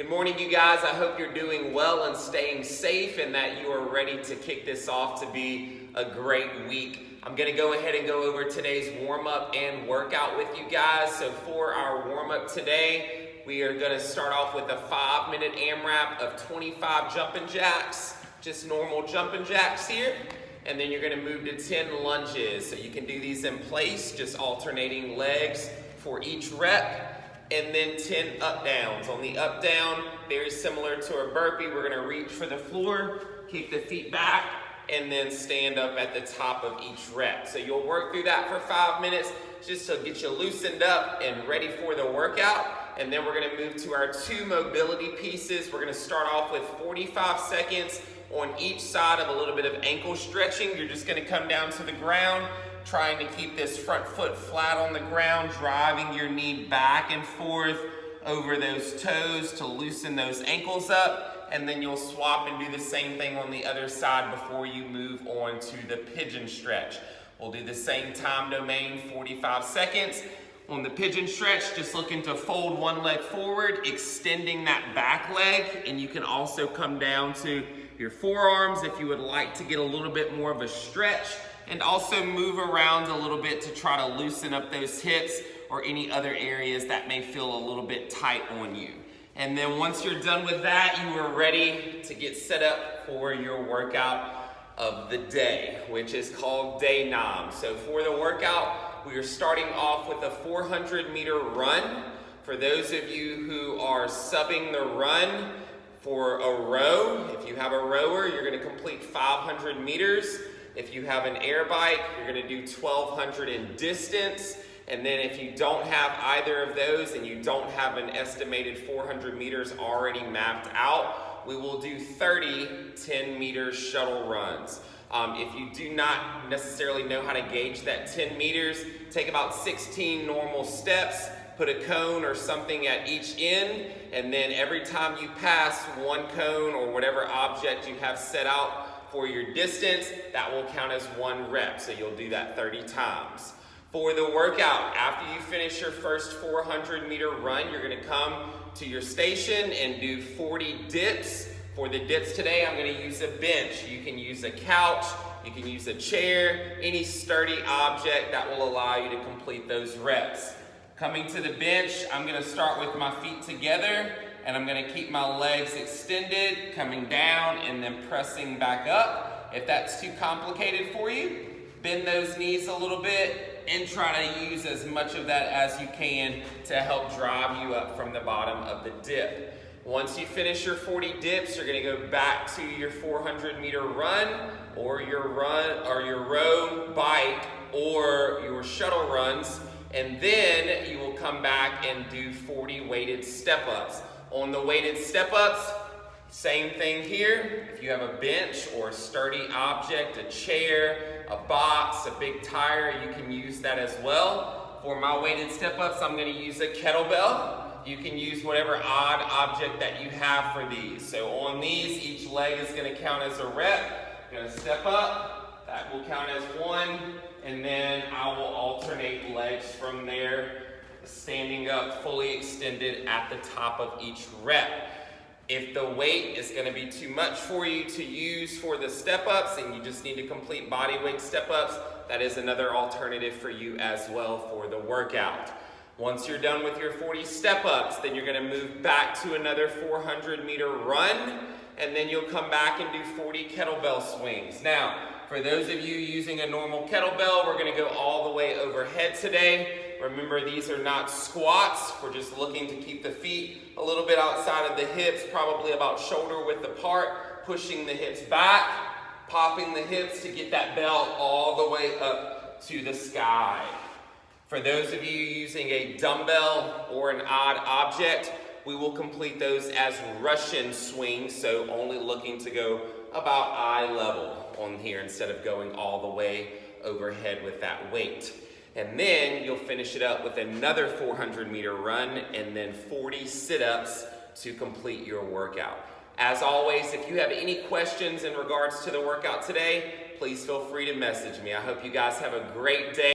Good morning, you guys. I hope you're doing well and staying safe and that you are ready to kick this off to be a great week. I'm going to go ahead and go over today's warm-up and workout with you guys. So for our warm-up today, we are going to start off with a 5-minute AMRAP of 25 jumping jacks, just normal jumping jacks here. And then you're going to move to 10 lunges. So you can do these in place, just alternating legs for each rep. And then 10 up downs. On the up down, very similar to a burpee, we're going to reach for the floor, keep the feet back, and then stand up at the top of each rep. So you'll work through that for 5 minutes just to get you loosened up and ready for the workout. And then we're going to move to our 2 mobility pieces. We're going to start off with 45 seconds on each side of a little bit of ankle stretching. You're just going to come down to the ground, trying to keep this front foot flat on the ground, driving your knee back and forth over those toes to loosen those ankles up. And then you'll swap and do the same thing on the other side before you move on to the pigeon stretch. We'll do the same time domain, 45 seconds. On the pigeon stretch, just looking to fold one leg forward, extending that back leg, and you can also come down to your forearms if you would like to get a little bit more of a stretch, and also move around a little bit to try to loosen up those hips or any other areas that may feel a little bit tight on you. And then once you're done with that, you are ready to get set up for your workout of the day, which is called Day-Nom. So for the workout, we are starting off with a 400-meter run. For those of you who are subbing the run for a row, if you have a rower, you're going to complete 500 meters. If you have an air bike, you're going to do 1,200 in distance. And then if you don't have either of those and you don't have an estimated 400 meters already mapped out, we will do 30 10-meter shuttle runs. If you do not necessarily know how to gauge that 10 meters, take about 16 normal steps, put a cone or something at each end, and then every time you pass one cone or whatever object you have set out for your distance, that will count as 1 rep. So you'll do that 30 times. For the workout, after you finish your first 400-meter run, you're going to come to your station and do 40 dips. For the dips today, I'm going to use a bench. You can use a couch, you can use a chair, any sturdy object that will allow you to complete those reps. Coming to the bench, I'm going to start with my feet together, and I'm going to keep my legs extended, coming down and then pressing back up. If that's too complicated for you, bend those knees a little bit and try to use as much of that as you can to help drive you up from the bottom of the dip. Once you finish your 40 dips, you're going to go back to your 400-meter run or your row bike or your shuttle runs, and then you will come back and do 40 weighted step-ups. On the weighted step-ups, same thing here. If you have a bench or a sturdy object, a chair, a box, a big tire, you can use that as well. For my weighted step-ups, I'm going to use a kettlebell. You can use whatever odd object that you have for these. So on these, each leg is going to count as a rep. I'm going to step up. That will count as 1. And then I will alternate legs from there, standing up fully extended at the top of each rep. If the weight is going to be too much for you to use for the step-ups and you just need to complete body weight step-ups, that is another alternative for you as well for the workout. Once you're done with your 40 step-ups, then you're going to move back to another 400-meter run, and then you'll come back and do 40 kettlebell swings. Now, for those of you using a normal kettlebell, we're going to go all the way overhead today. Remember, these are not squats. We're just looking to keep the feet a little bit outside of the hips, probably about shoulder width apart, pushing the hips back, popping the hips to get that belt all the way up to the sky. For those of you using a dumbbell or an odd object, we will complete those as Russian swings, so only looking to go about eye level on here instead of going all the way overhead with that weight. And then you'll finish it up with another 400-meter run and then 40 sit-ups to complete your workout. As always, if you have any questions in regards to the workout today, please feel free to message me. I hope you guys have a great day.